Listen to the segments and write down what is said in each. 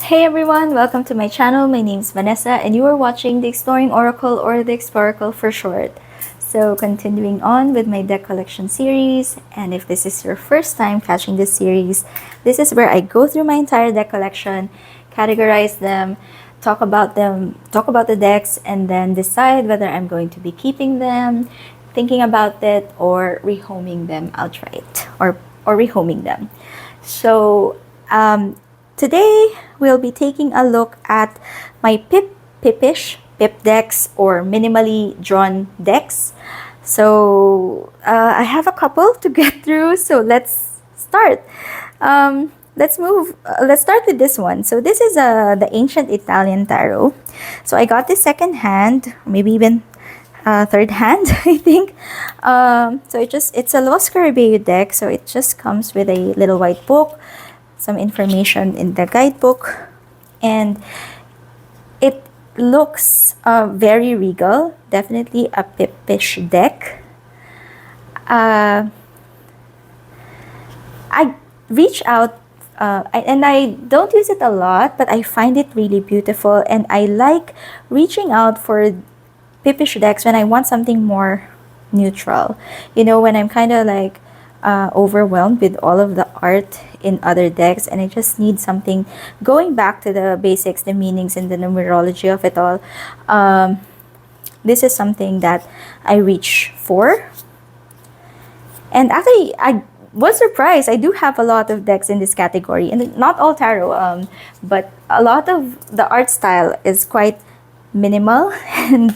Hey everyone, welcome to my channel. My name is Vanessa and you are watching the Exploring Oracle or the Exploracle for short. So continuing on with my deck collection series, and if this is your first time catching this series, this is where I go through my entire deck collection, categorize them, talk about the decks, and then decide whether I'm going to be keeping them, thinking about it, or rehoming them outright, or rehoming them. So today, we'll be taking a look at my Pipish pip decks or minimally drawn decks. So I have a couple to get through, so let's start. Let's start with this one. So this is the Ancient Italian Tarot. So I got this second hand, maybe even third hand, I think. So it's a Los Caribbean deck, so it just comes with a little white book, some information in the guidebook, and it looks very regal. Definitely a Pipish deck. I reach out and I don't use it a lot, but I find it really beautiful, and I like reaching out for Pipish decks when I want something more neutral. You know, when I'm kind of like overwhelmed with all of the art in other decks, and I just need something going back to the basics, the meanings, and the numerology of it all. This is something that I reach for. And actually, I was surprised. I do have a lot of decks in this category, and not all tarot, but a lot of the art style is quite minimal, and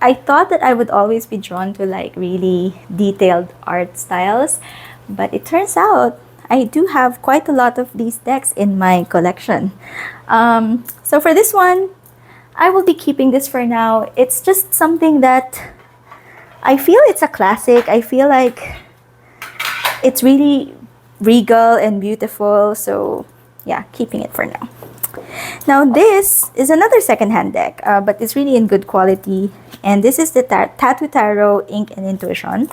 I thought that I would always be drawn to like really detailed art styles, but it turns out I do have quite a lot of these decks in my collection. So for this one, I will be keeping this for now. It's just something that I feel it's a classic. I feel like it's really regal and beautiful. So yeah, keeping it for now. Now this is another secondhand deck, but it's really in good quality. And this is the Tattoo Tarot Ink and Intuition.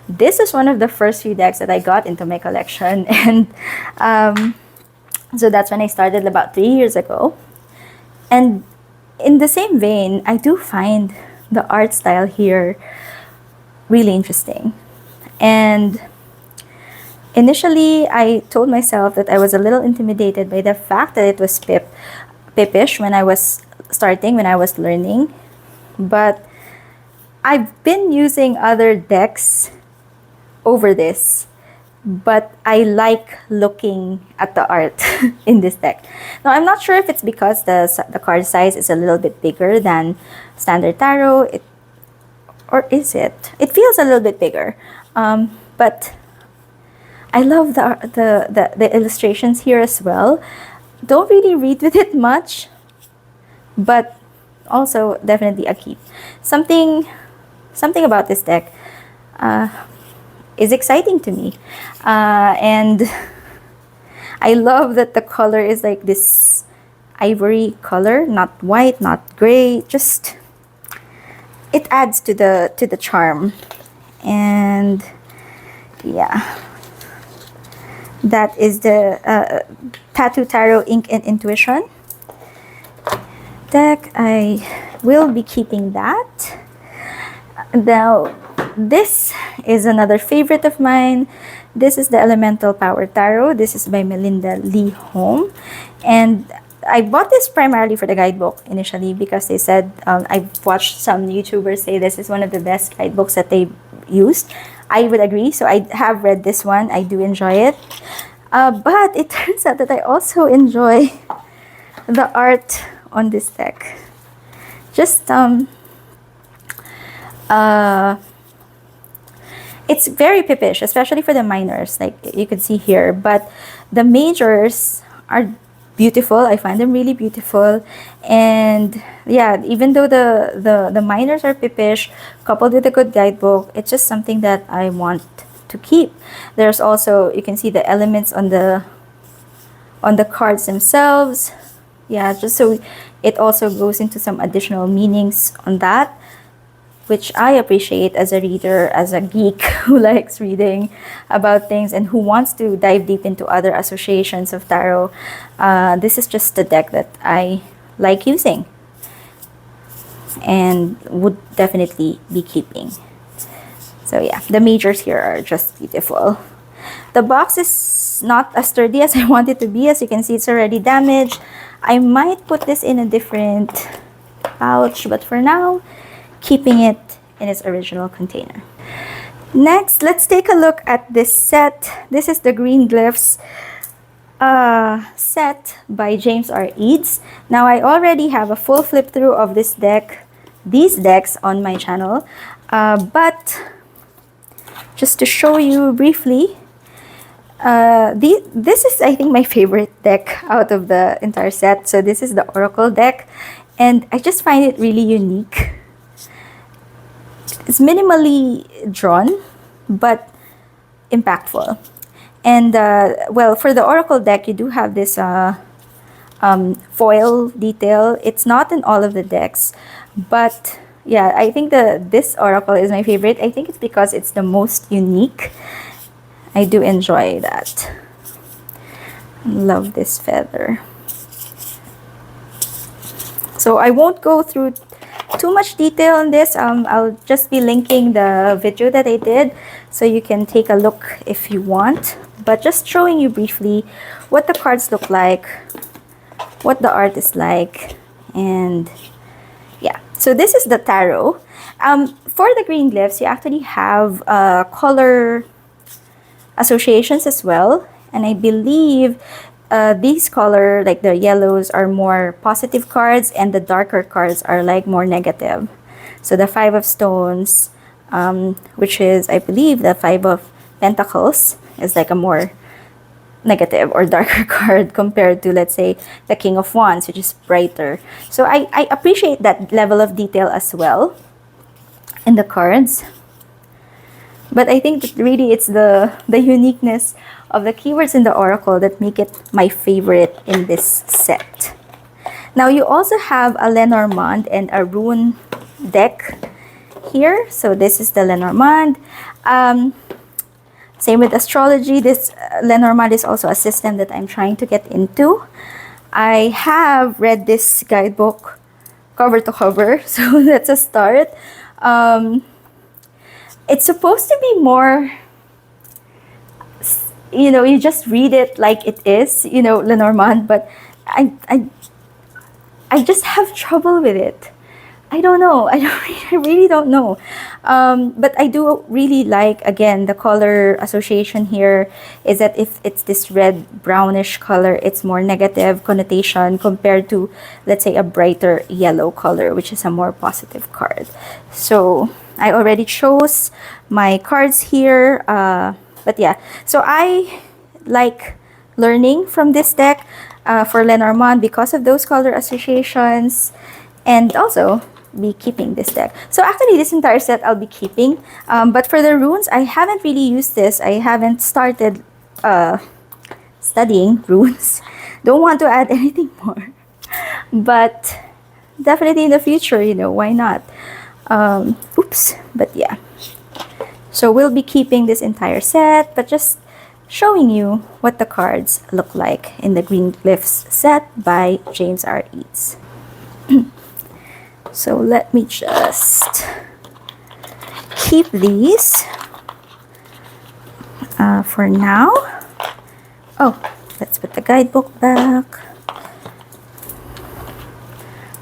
This is one of the first few decks that I got into my collection. And so that's when I started about 3 years ago. And in the same vein, I do find the art style here really interesting. And initially, I told myself that I was a little intimidated by the fact that it was Pipish when I was starting, when I was learning. But I've been using other decks over this, but I like looking at the art in this deck. Now, I'm not sure if it's because the card size is a little bit bigger than standard tarot, or is it? It feels a little bit bigger, but I love the illustrations here as well. Don't really read with it much, but also definitely a keep. Something about this deck is exciting to me, and I love that the color is like this ivory color, not white, not gray. Just it adds to the charm. And yeah, that is the Tattoo Tarot Ink and Intuition deck. I will be keeping that. Now, this is another favorite of mine. This is the Elemental Power Tarot. This is by Melinda Lee Home. And I bought this primarily for the guidebook initially because they said, I've watched some YouTubers say this is one of the best guidebooks that they've used. I would agree. So I have read this one. I do enjoy it. But it turns out that I also enjoy the art on this deck. Just it's very Pipish, especially for the minors, like you can see here. But the majors are beautiful. I find them really beautiful. And yeah, even though the minors are Pipish, coupled with a good guidebook, it's just something that I want to keep. There's also, you can see the elements on the cards themselves. Yeah, just so it also goes into some additional meanings on that. which I appreciate as a reader, as a geek who likes reading about things and who wants to dive deep into other associations of tarot. This is just the deck that I like using and would definitely be keeping. So yeah, the majors here are just beautiful. The box is not as sturdy as I want it to be. As you can see, it's already damaged. I might put this in a different pouch, but for now, keeping it in its original container. Next, let's take a look at this set. This is the Green Glyphs set by James R. Eads. Now, I already have a full flip through of these decks on my channel, but just to show you briefly, this is, I think, my favorite deck out of the entire set. So this is the Oracle deck, and I just find it really unique. It's minimally drawn, but impactful. And well, for the Oracle deck, you do have this foil detail. It's not in all of the decks, but yeah, I think this Oracle is my favorite. I think it's because it's the most unique. I do enjoy that. Love this feather. So I won't go through too much detail on this. I'll just be linking the video that I did so you can take a look if you want. But just showing you briefly what the cards look like, what the art is like, and yeah. So this is the tarot. For the Green Glyphs, you actually have color associations as well. And I believe these color, like the yellows, are more positive cards, and the darker cards are like more negative. So the Five of Stones, which is, I believe, the Five of Pentacles, is like a more negative or darker card compared to, let's say, the King of Wands, which is brighter. So I appreciate that level of detail as well in the cards. But I think that really it's the uniqueness of the keywords in the Oracle that make it my favorite in this set. Now, you also have a Lenormand and a Rune deck here. So this is the Lenormand. Same with astrology. This Lenormand is also a system that I'm trying to get into. I have read this guidebook cover to cover, so that's a start. It's supposed to be more, you just read it like it is, Lenormand, but I just have trouble with it. I don't know. I really don't know. But I do really like, again, the color association here is that if it's this red brownish color, it's more negative connotation compared to, let's say, a brighter yellow color, which is a more positive card. So I already chose my cards here. But yeah, so I like learning from this deck for Lenormand because of those color associations, and also be keeping this deck. So actually, this entire set I'll be keeping. But for the runes, I haven't really used this. I haven't started studying runes. Don't want to add anything more. But definitely in the future, why not? Oops. But yeah. So we'll be keeping this entire set, but just showing you what the cards look like in the Green Glyphs set by James R. Eads. So let me just keep these for now. Oh, let's put the guidebook back.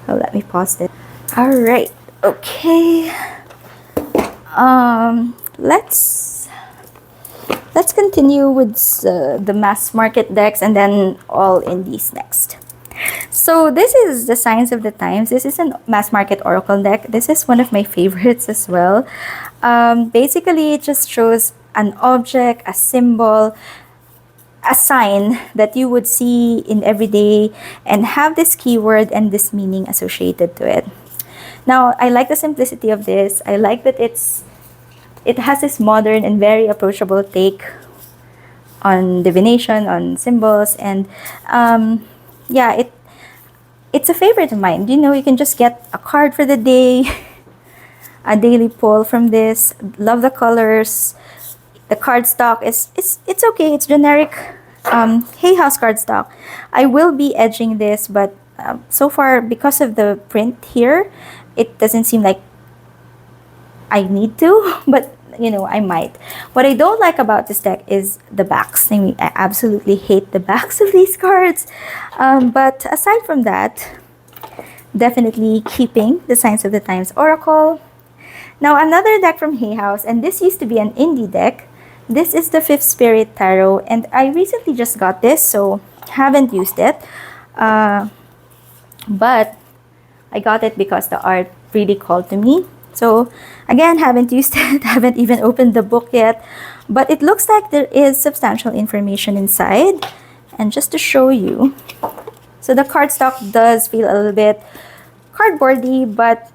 Oh, let me pause this. All right. Okay. Let's continue with the mass market decks, and then all indies next. So this is the Signs of the Times. This is a mass market oracle deck. This is one of my favorites as well. Basically, it just shows an object, a symbol, a sign that you would see in everyday and have this keyword and this meaning associated to it. Now, I like the simplicity of this. I like that it has this modern and very approachable take on divination, on symbols, and yeah, it's a favorite of mine. You can just get a card for the day, a daily pull from this. Love the colors. The cardstock is it's okay. It's generic Hay House cardstock. I will be edging this, but so far, because of the print here, it doesn't seem like I need to, but you know, I might. What I don't like about this deck is the backs. I mean, I absolutely hate the backs of these cards. But aside from that, definitely keeping the Signs of the Times Oracle. Now, another deck from Hay House, and this used to be an indie deck. This is the Fifth Spirit Tarot, and I recently just got this, so haven't used it. But I got it because the art really called to me. So again, haven't used it, haven't even opened the book yet, but it looks like there is substantial information inside. And just to show you, so the cardstock does feel a little bit cardboardy, but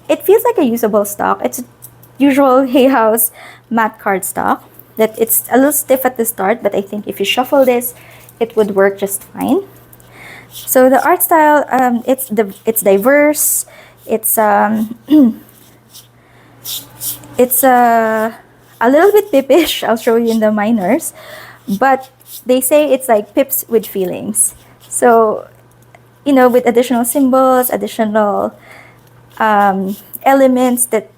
it feels like a usable stock. It's usual Hay House matte cardstock that it's a little stiff at the start, but I think if you shuffle this, it would work just fine. So the art style, it's diverse. It's it's a little bit Pipish. I'll show you in the minors, but they say it's like pips with feelings. So, you know, with additional symbols, additional elements that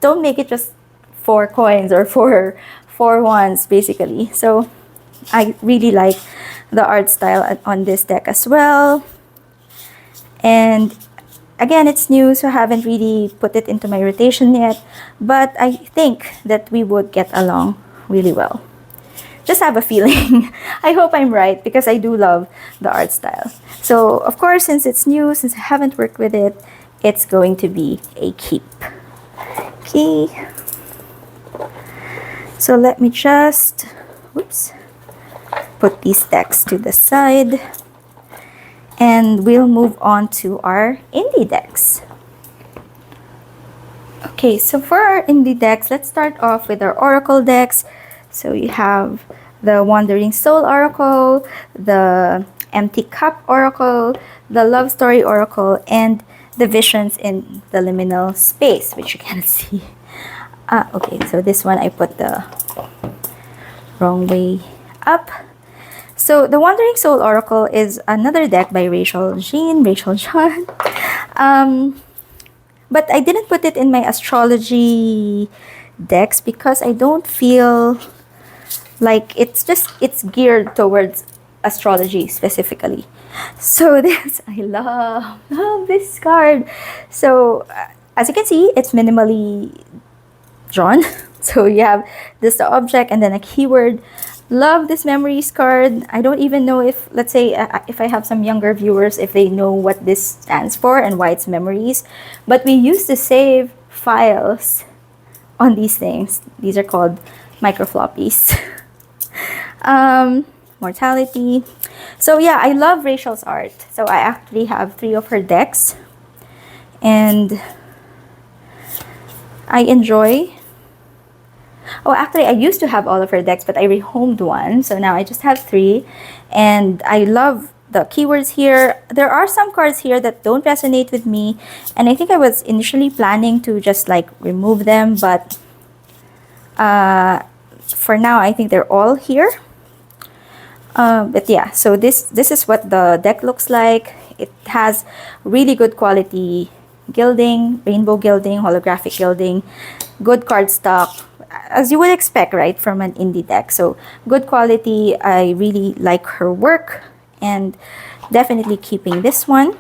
don't make it just 4 coins or 4 ones, basically. So I really like the art style on this deck as well. And again, it's new, so I haven't really put it into my rotation yet, but I think that we would get along really well. Just have a feeling. I hope I'm right, because I do love the art style. So, of course, since it's new, since I haven't worked with it, it's going to be a keep. Okay. So let me just, put these decks to the side. And we'll move on to our indie decks. Okay, so for our indie decks, let's start off with our Oracle decks. So you have the Wandering Soul Oracle, the Empty Cup Oracle, the Love Story Oracle, and the Visions in the Liminal Space, which you cannot see. Okay, so this one I put the wrong way up. So the Wandering Soul Oracle is another deck by Rachel John. But I didn't put it in my astrology decks because I don't feel like it's geared towards astrology specifically. So this, I love this card. So as you can see, it's minimally drawn. So you have this the object and then a keyword. Love this memories card. I don't even know if, let's say, if I have some younger viewers, if they know what this stands for and why it's memories. But we used to save files on these things. These are called microfloppies. Mortality. So yeah, I love Rachel's art. So I actually have 3 of her decks. And I enjoy... Oh, actually, I used to have all of her decks, but I rehomed one. So now I just have 3. And I love the keywords here. There are some cards here that don't resonate with me. And I think I was initially planning to just like remove them. But for now, I think they're all here. But yeah, so this is what the deck looks like. It has really good quality gilding, rainbow gilding, holographic gilding, good cardstock, as you would expect, right, from an indie deck. So good quality. I really like her work and definitely keeping this one.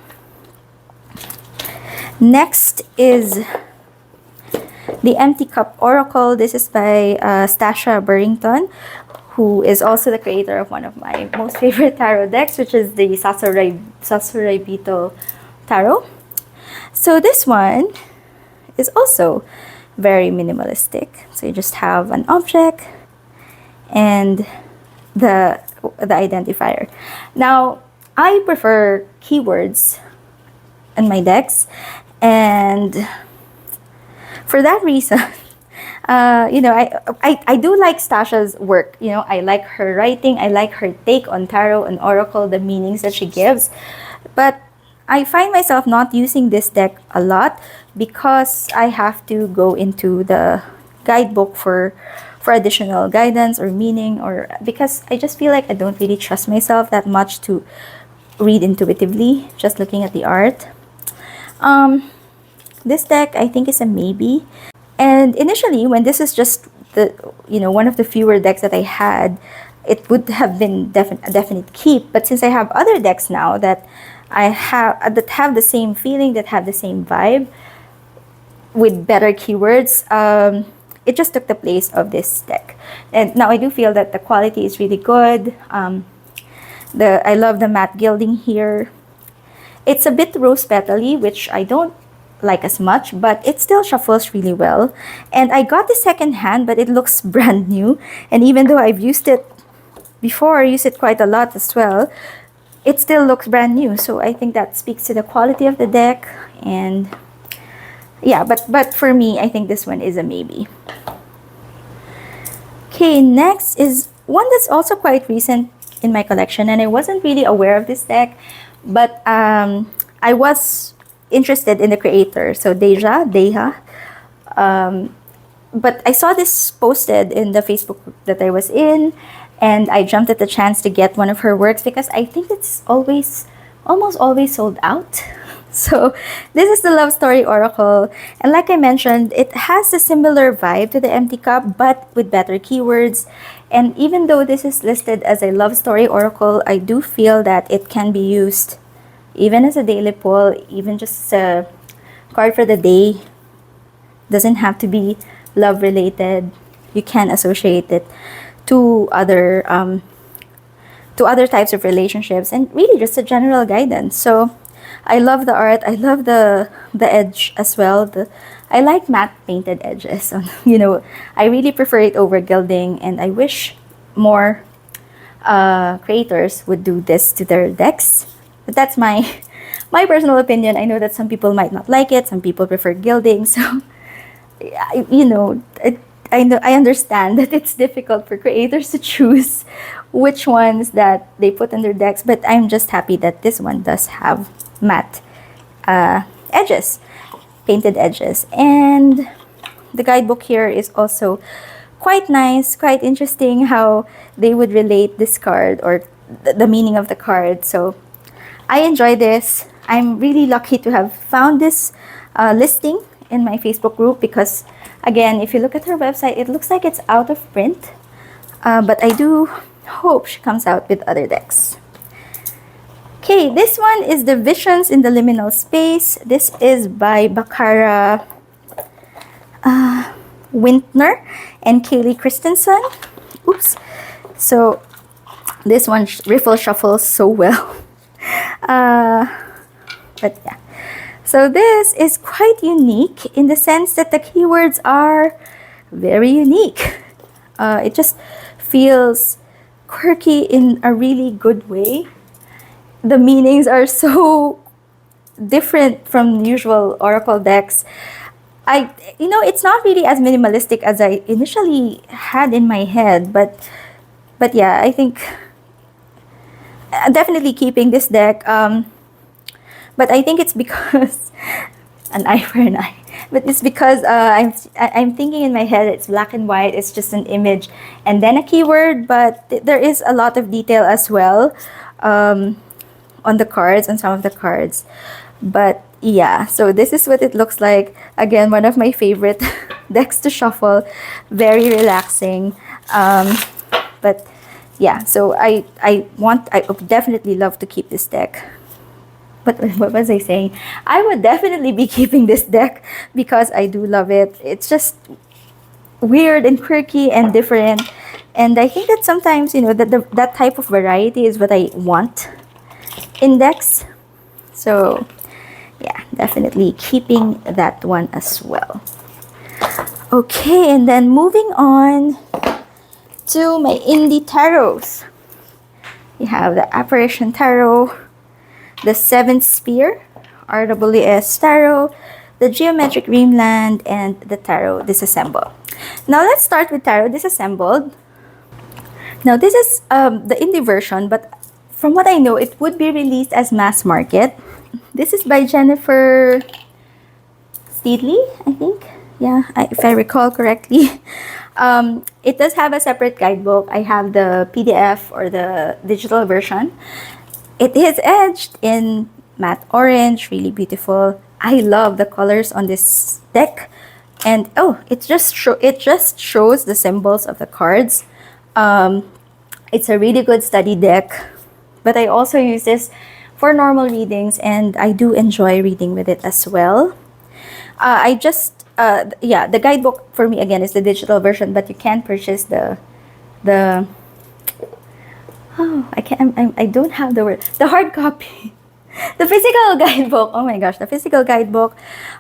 Next is the Empty Cup Oracle. This is by Stasha Burrington, who is also the creator of one of my most favorite tarot decks, which is the Sasurai Bito Tarot. So this one is also very minimalistic. So you just have an object and the identifier. Now, I prefer keywords in my decks, and for that reason, you know, I do like Stasha's work. You know, I like her writing. I like her take on tarot and oracle, the meanings that she gives. But I find myself not using this deck a lot because I have to go into the guidebook for additional guidance or meaning, or because I just feel like I don't really trust myself that much to read intuitively just looking at the art. This deck I think is a maybe. And initially, when this is just the one of the fewer decks that I had, it would have been a definite keep. But since I have other decks now that that have the same feeling, that have the same vibe, with better keywords, it just took the place of this deck. And now I do feel that the quality is really good. I love the matte gilding here. It's a bit rose petally, which I don't like as much, but it still shuffles really well. And I got the second hand, but it looks brand new. And even though I've used it before, I used it quite a lot as well, it still looks brand new. So I think that speaks to the quality of the deck. And yeah, but for me, I think this one is a maybe. Okay, next is one that's also quite recent in my collection, and I wasn't really aware of this deck, but I was interested in the creator, so Deja. But I saw this posted in the Facebook group that I was in, and I jumped at the chance to get one of her works because I think it's almost always sold out. So this is the Love Story Oracle, and like I mentioned, it has a similar vibe to the Empty Cup, but with better keywords. And even though this is listed as a Love Story Oracle, I do feel that it can be used even as a daily pull, even just a card for the day. Doesn't have to be love related. You can associate it to other types of relationships, and really just a general guidance. So I love the art. I love the edge as well. I like matte painted edges. I really prefer it over gilding, and I wish more creators would do this to their decks. But that's my personal opinion. I know that some people might not like it. Some people prefer gilding. So, I understand that it's difficult for creators to choose which ones that they put in their decks. But I'm just happy that this one does have matte edges, painted edges. And the guidebook here is also quite nice, quite interesting how they would relate this card or the meaning of the card. So I enjoy this. I'm really lucky to have found this listing in my Facebook group because, again, if you look at her website, it looks like it's out of print. But I do hope she comes out with other decks. Okay, this one is the Visions in the Liminal Space. This is by Bakara Wintner and Kaylee Christensen. Oops. So this one riffle shuffles so well. But yeah. So this is quite unique in the sense that the keywords are very unique. It just feels quirky in a really good way. The meanings are so different from usual Oracle decks. It's not really as minimalistic as I initially had in my head, but yeah, I think definitely keeping this deck. But I think it's because an eye for an eye. But it's because I'm thinking in my head it's black and white. It's just an image and then a keyword. But there is a lot of detail as well on the cards, on some of the cards. But yeah, so this is what it looks like. Again, one of my favorite decks to shuffle. Very relaxing. But yeah, so I would definitely love to keep this deck. But what was I saying? I would definitely be keeping this deck because I do love it. It's just weird and quirky and different. And I think that sometimes, that type of variety is what I want in decks. So yeah, definitely keeping that one as well. Okay, and then moving on to my indie tarots. We have the Apparition Tarot, the Seventh Sphere, RWS Tarot, the Geometric Dreamland, and the Tarot Disassemble. Now let's start with Tarot Disassembled. Now this is the indie version, but from what I know, it would be released as mass market. This is by Jennifer Steedley, I think. Yeah, if I recall correctly. It does have a separate guidebook. I have the PDF or the digital version. It is edged in matte orange, really beautiful. I love the colors on this deck. And oh, it just shows the symbols of the cards. It's a really good study deck, but I also use this for normal readings, and I do enjoy reading with it as well. Yeah, the guidebook for me again is the digital version, but you can purchase the oh, I don't have the word, the hard copy, the physical guidebook. Oh my gosh, the physical guidebook.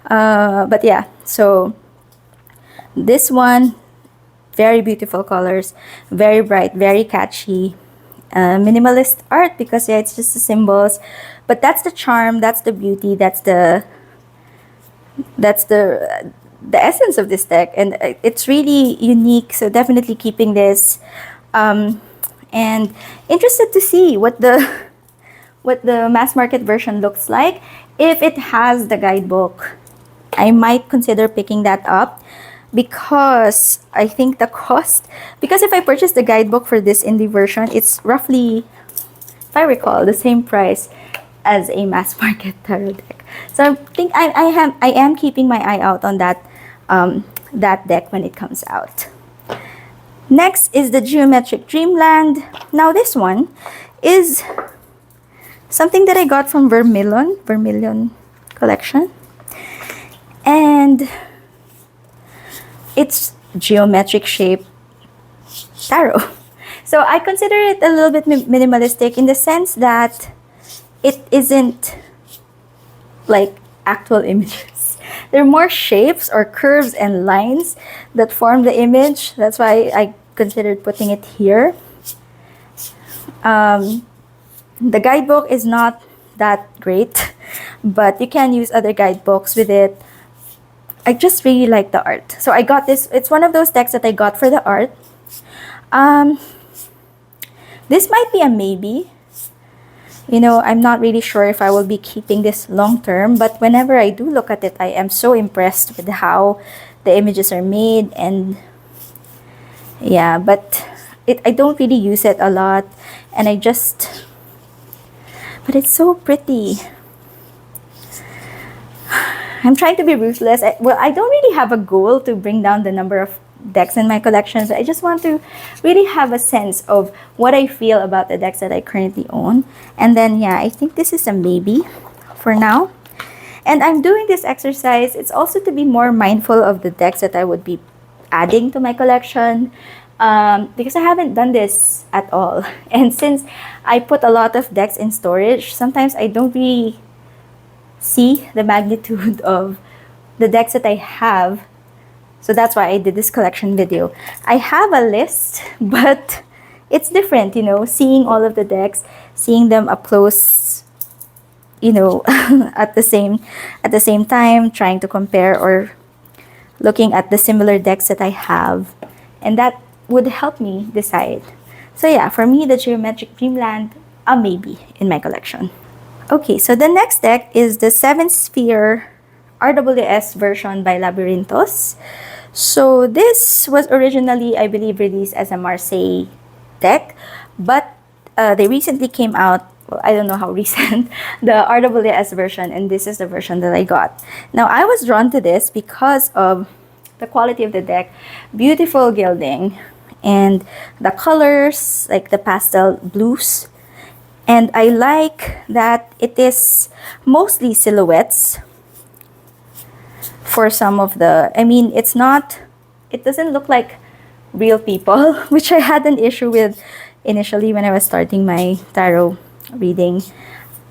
But yeah, so this one, very beautiful colors, very bright, very catchy. Minimalist art because yeah, it's just the symbols, but that's the charm, that's the beauty, that's the essence of this deck, and it's really unique. So definitely keeping this, and interested to see what the mass market version looks like. If it has the guidebook, I might consider picking that up, because I think the cost, because if I purchase the guidebook for this indie version, it's roughly, if I recall, the same price as a mass market tarot deck. So I think I am keeping my eye out on that that deck when it comes out. Next is the Geometric Dreamland. Now this one is something that I got from Vermilion collection, and it's geometric shape tarot. So I consider it a little bit minimalistic in the sense that it isn't like actual images. There are more shapes or curves and lines that form the image. That's why I considered putting it here. The guidebook is not that great, but you can use other guidebooks with it. I just really like the art. So I got this. It's one of those decks that I got for the art. This might be a maybe. You know, I'm not really sure if I will be keeping this long term, but whenever I do look at it, I am so impressed with how the images are made. And yeah, but I don't really use it a lot, and but it's so pretty. I'm trying to be ruthless. I don't really have a goal to bring down the number of decks in my collections. I just want to really have a sense of what I feel about the decks that I currently own. And then, yeah, I think this is a maybe for now. And I'm doing this exercise. It's also to be more mindful of the decks that I would be adding to my collection, because I haven't done this at all. And since I put a lot of decks in storage, sometimes I don't really see the magnitude of the decks that I have. So that's why I did this collection video. I have a list, but it's different, you know, seeing all of the decks, seeing them up close, you know, at the same time, trying to compare or looking at the similar decks that I have, and that would help me decide. So yeah, for me, the Geometric Dreamland, a maybe in my collection. Okay, so the next deck is the 7-sphere RWS version by Labyrinthos. So this was originally, I believe, released as a Marseille deck, but they recently came out, well, I don't know how recent, the RWS version, and this is the version that I got. Now, I was drawn to this because of the quality of the deck, beautiful gilding, and the colors, like the pastel blues. And I like that it is mostly silhouettes for some of the, I mean, it doesn't look like real people, which I had an issue with initially when I was starting my tarot reading.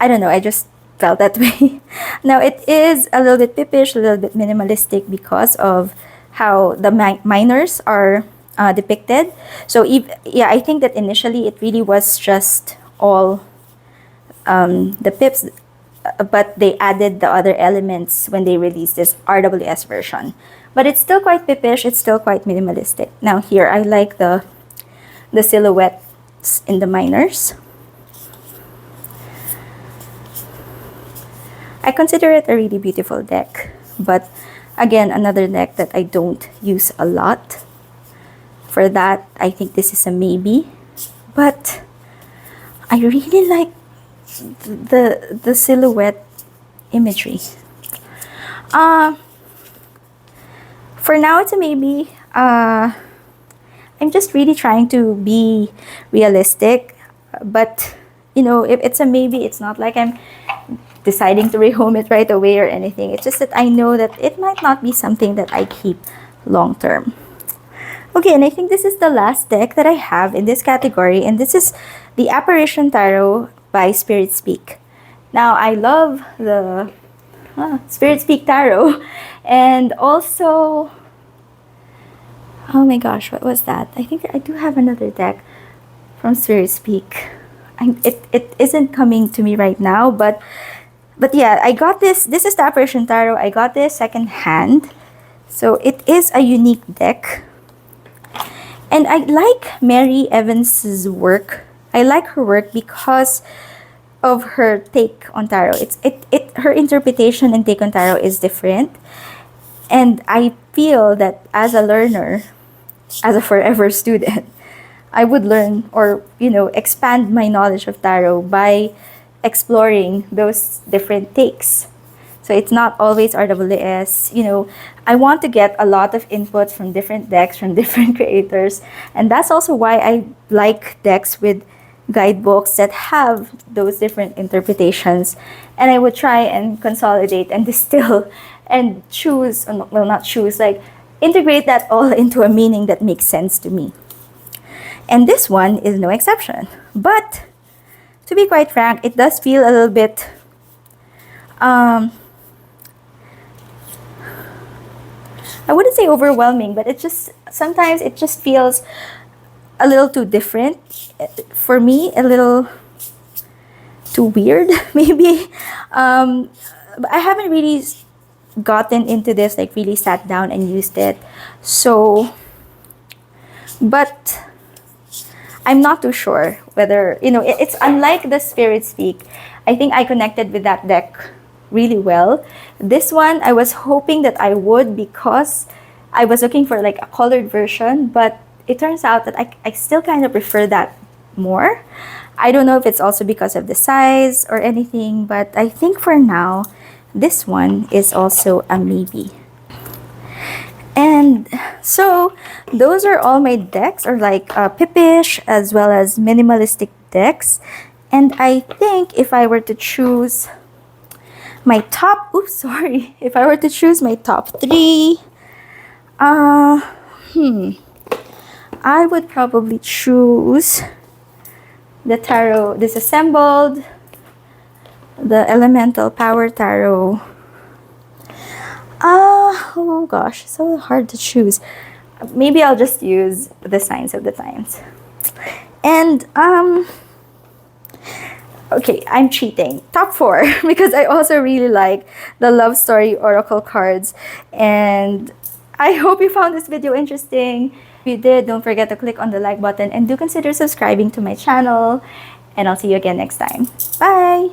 I don't know, I just felt that way. Now, it is a little bit Pipish, a little bit minimalistic because of how the minors are depicted. So, yeah, I think that initially it really was just all the pips, but they added the other elements when they released this RWS version. But it's still quite Pipish, it's still quite minimalistic. Now here, I like the silhouettes in the minors. I consider it a really beautiful deck, but Again, another deck that I don't use a lot. For that, I think this is a maybe. But I really like the silhouette imagery. For now, it's a maybe. I'm just really trying to be realistic. But, you know, if it's a maybe, it's not like I'm deciding to rehome it right away or anything. It's just that I know that it might not be something that I keep long term. Okay, and I think this is the last deck that I have in this category, and this is the Apparition Tarot by Spirit Speak. Now, I love the Spirit Speak Tarot, and also, oh my gosh, what was that? I think I do have another deck from Spirit Speak. It isn't coming to me right now, but yeah, I got this. This is the Apparition Tarot. I got this second hand, so it is a unique deck. And I like Mary Evans's work. I like her work because of her take on tarot. Her interpretation and take on tarot is different. And I feel that as a learner, as a forever student, I would learn or, you know, expand my knowledge of tarot by exploring those different takes. So it's not always RWS. You know, I want to get a lot of inputs from different decks, from different creators. And that's also why I like decks with guidebooks that have those different interpretations. And I would try and consolidate and distill and choose, well, not choose, like integrate that all into a meaning that makes sense to me. And this one is no exception. But to be quite frank, it does feel a little bit I wouldn't say overwhelming, but it just sometimes it just feels a little too different for me, a little too weird maybe. But I haven't really gotten into this, like really sat down and used it. So, but I'm not too sure whether, you know, it's unlike the Spirit Speak. I think I connected with that deck really well. This one, I was hoping that I would because I was looking for like a colored version, but it turns out that I still kind of prefer that more. I don't know if it's also because of the size or anything, but I think for now, this one is also a maybe. And so those are all my decks, or like Pipish as well as minimalistic decks. And I think if I were to choose my top, if I were to choose my top three, I would probably choose the Tarot Disassembled, the Elemental Power Tarot. Oh gosh, so hard to choose. Maybe I'll just use the Signs of the Times. And okay, I'm cheating. Top 4 because I also really like the Love Story Oracle cards. And I hope you found this video interesting. If you did, don't forget to click on the like button and do consider subscribing to my channel. And I'll see you again next time. Bye!